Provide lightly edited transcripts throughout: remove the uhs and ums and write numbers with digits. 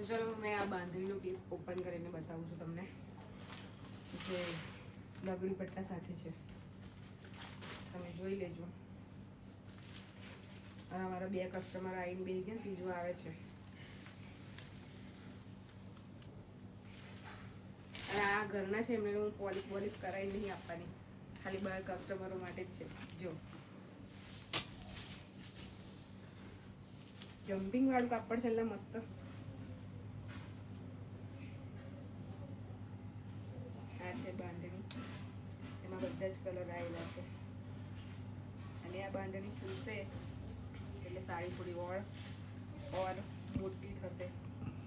તો ચલો મેં આ બાંધણીનો પીસ ઓપન કરીને બતાવું છું તમને, જે લગડી પટ્ટા સાથે છે. તમે જોઈ લેજો. અને અમારા 2 કસ્ટમર આવીને બેસી ગયા, ત્રીજો આવે છે. અને આ ઘરના છે, એમને હું પોલિશ કરાવી નહીં આપવાની, ખાલી બહાર કસ્ટમરો માટે જ છે. જો જમ્પિંગ વાળું કાપડ છે, એટલે મસ્ત. આ છે બાંધણી, એમાં બધા જ કલર આવેલા છે. અને આ બાંધણી ખુલશે એટલે સાડી થોડી ઓર મોટી થશે,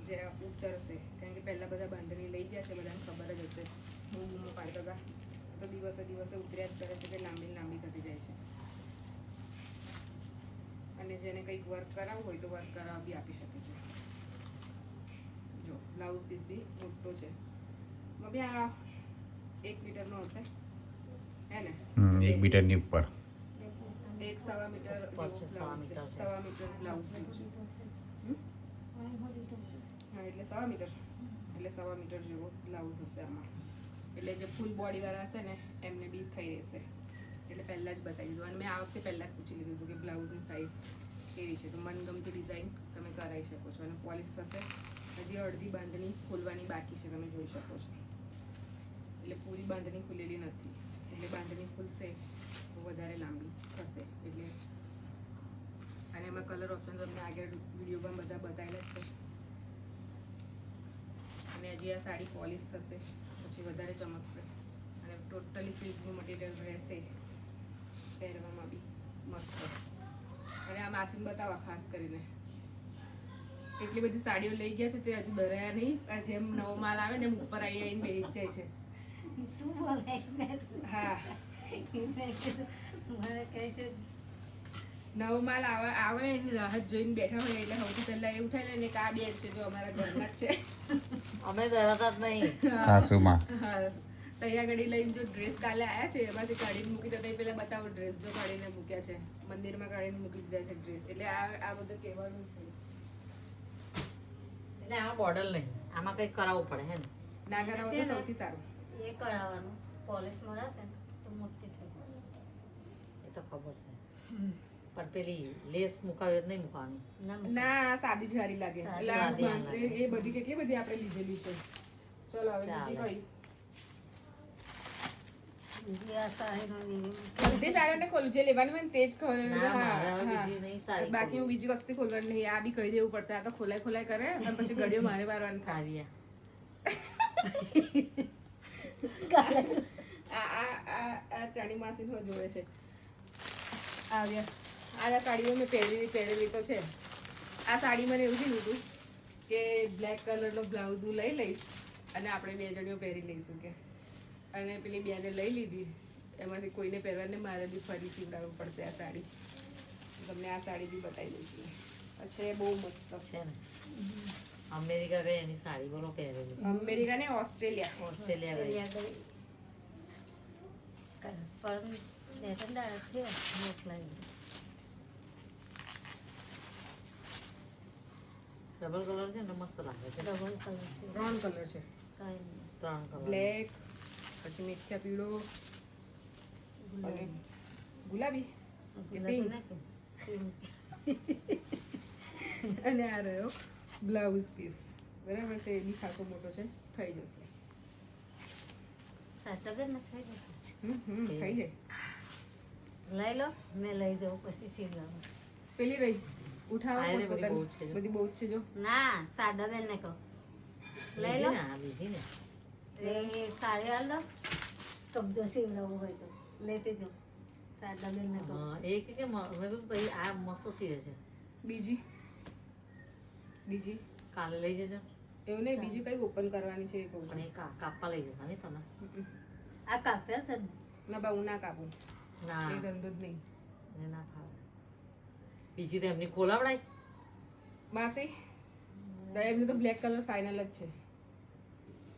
જે ઉતરશે. કારણ કે પહેલા બધા બાંધણી લઈ ગયા છે, બધાને ખબર જ હશે, બહુ બૂમો પાડતા હતા. તો દિવસે દિવસે ઉતર્યા જ કરે છે, કે લાંબી લાંબી થતી જાય છે. અને જેને કંઈક વર્ક કરાવવું હોય તો વર્ક કરાવ બી આપી શકે છે. જો બ્લાઉઝ પીસ બી મોટો છે, મમ્મી આ 1 મીટરનો હશે, હે ને? 1 મીટરની ઉપર, 1.25 મીટર જેવો બ્લાઉઝ છે. 1.25 મીટર બ્લાઉઝ છે. હા, એટલે 1.25 મીટર, એટલે 1.25 મીટર જેવો બ્લાઉઝ હશે આમાં. એટલે જે ફૂલ બોડી વાળા હશે ને એમને બી થઈ રહેશે. એટલે પહેલાં જ બતાવી દીધું. અને મેં આ વખતે પહેલાં જ પૂછી લીધું હતું કે બ્લાઉઝની સાઇઝ કેવી છે, તો મનગમતી ડિઝાઇન તમે કરાવી શકો છો. અને પોલિશ થશે. હજી અડધી બાંધણી ખોલવાની બાકી છે, તમે જોઈ શકો છો. એટલે પૂરી બાંધણી ખુલેલી નથી, એટલે બાંધણી ખુલશે તો વધારે લાંબી થશે. એટલે અને એમાં કલર ઓપ્શન તમને આગળ વિડીયોમાં બધા બતાવેલા જ છે. અને હજી આ સાડી પોલિશ થશે પછી વધારે ચમકશે. અને ટોટલી સિલ્કનું મટીરિયલ રહેશે, પહેરવામાં બી મસ્ત. અને આ માસીને બતાવવા ખાસ કરીને, એટલી બધી સાડીઓ લઈ ગયા છે તે હજુ દરાયા નહીં. જેમ નવો માલ આવે ને એમ ઉપર આવીને બેસી જાય છે. હા, નવો માલ આવે એની રાહત જોઈને બેઠા હોય. એટલે સૌથી પહેલા એવું થાય ને કે આ બેન છે, જો અમારા ઘરના જ છે. અમે ડરતા જ નહીં. સાસુમાં. હા, તૈયાર ઘડી લઈને જો ડ્રેસ કાલે આવ્યા છે એમાંથી કાઢીને મૂકી દેતા. પેલા બતાવો ડ્રેસ જો કાઢીને મૂક્યા છે, મંદિરમાં કાઢીને મૂકી દીધા છે ડ્રેસ. એટલે આ બધું કહેવાનું છે. એટલે આ બોર્ડર નહીં, આમાં કંઈક કરાવવું પડે હે ને? ના કરાવો તો સૌથી સારું. એ કરાવવાનું, પોલિશ મરાશે ને તો મોટી થઈ જશે. એ તો ખબર છે, પણ પેલી લેસ મુકાવી જ નહીં મૂકવાની. ના, સાદી જ સારી લાગે. એટલે એ બધી કેટલી બધી આપણે લીધેલી છે. ચલો હવે બીજી કઈ બધી સાડીઓને ખોલું, જે લેવાની હોય ને તે જ ખોલે. બાકી હું બીજી વસ્તુ ખોલવાની નહીં. આ બી કહી દેવું પડશે. આ તો ખોલાય કરે અને પછી ઘડીઓ મારે મારવાની થાય. આ ચાણી માસી નો જોડે છે. આવ્યા આ સાડીઓ મેં પહેરેલી તો છે. આ સાડી મને એવું કીધું હતું કે બ્લેક કલરનો બ્લાઉઝ હું લઈ લઈશ અને આપણે 2 જણીઓ પહેરી લઈશું કે. અને પેલી બેને લઈ લીધી. એમાંથી કોઈને પહેરવાને મારે બી ફરી સીવડાવવું પડશે આ સાડી. તમને આ સાડી બી બતાવી દઈશું. છે બહુ મસ્ત છે ને. અમેરિકા ગઈ એની સાડી બોલો પહેરેલી. અમેરિકા ને ઓસ્ટ્રેલિયા ગઈ. ડબલ કલર છે ને મસ્ત લાગે છે. 3 કલર છે. 3 કલર, બ્લેક, પછી મીઠા પીળો અને ગુલાબી કે પિંક. અને આ રહ્યો બ્લાઉઝ પીસ. બરાબર છે, એ બી ખાસો મોટો છે, થઈ જશે. થઈ જાય. લઈ લો, મેં લઈ જાઉં પછી સીવડાવું. પેલી રહી ઉઠાવો. આ રે બધી બહુ જ છે જો. બધી બહુ જ છે જો. ના, સાદા બેન ને કહો લઈ લો. ને આ લીધી ને. એ સાડી હાલ દો, કબજો સીવડાવવું હોય તો લેતી જાઓ. સાદા બેન ને કહો. હા, એ કે મેં કીધું ભાઈ આ મસ્ત સીવે છે, બીજી કાલે લઈ જજો. એવું નહીં, બીજી કઈ ઓપન કરવાની છે એ કહું પણ છું. એ કાપવા લઈ જતા ને તમે? આ કાપ્યા છે ને? ના બા, હું ના કાપું. ના, એ ધંધો જ નહીં. એને ના ફાવે. બીજી તો એમની ખોલાવડાય માસી તો એમનું તો બ્લેક કલર ફાઇનલ જ છે.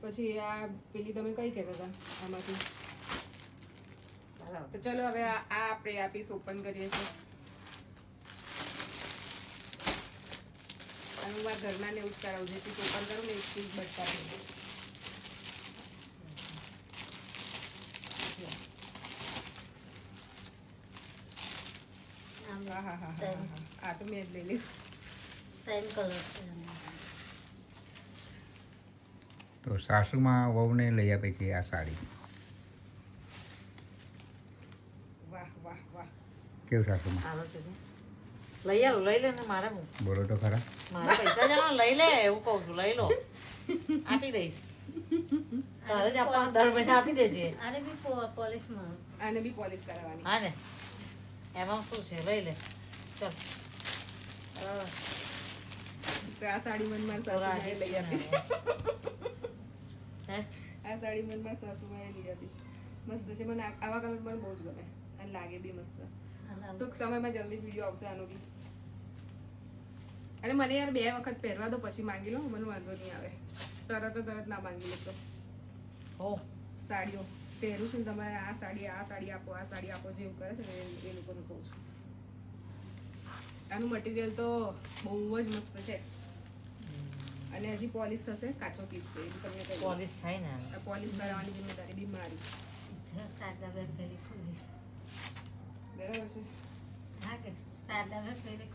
પછી આ પેલી તમે કઈ કહેતા હતા આમાંથી? તો ચલો હવે આ આપણે આ પીસ ઓપન કરીએ છીએ. અને હું મારા ઘરનાને એવું જ કરાવું જેથી ટોકન કરું ને એક પીસ બટકા આમ હા હા હા હા હા આ તો મેં જ લઈ લઈશ 3 કલર છે આમાં. તો સાસુમાં વહુને લઈ આપે છે આ સાડી. વાહ વાહ વાહ કેવું સાસુમાં? સારો છે ને? લઈ આલો, લઈ લે ને મારે હું બોલો તો ખરા. મારા પૈસા જણા લઈ લે એવું કહું છું, લઈ લો આપી દઈશ. તારે જ આપવાના, દર મહિને આપી દેજે. આને બી પોલિશમાં આને બી પોલિશ કરાવવાની હા ને, એમાં શું છે, લઈ લે ચાલ. તો આ સાડી મને મારા તો સાસુમાએ લઈ આપી છે હે આ સાડી મને મારા સાસુમાએ લઈ આપી છે મસ્ત છે મને આવા કલર મને બહુ જ ગમે અને લાગે બી મસ્ત ટૂંક સમયમાં જલ્દી વિડીયો આવશે આનો બી અને મને યાર 2 વખત પહેરવા દો પછી માંગી લો મને વાંધો નહીં આવે તરત ના માંગી લો તો હો સાડીઓ પહેરું છું ને તમારે આ સાડી આપો જેવું કરે છે ને એ લોકોને કહું છું આનું મટીરિયલ તો બહુ જ મસ્ત છે અને હજી પોલિશ થશે કાચો પીસ છે એ તમને કહી દઉં. પોલિશ થાય ને આ પોલિશ કરાવવાની જિમ્મેદારી બી મારી સાદા બેન પેલી ખુલી બરાબર છે હા કે સાદા બેન પેલી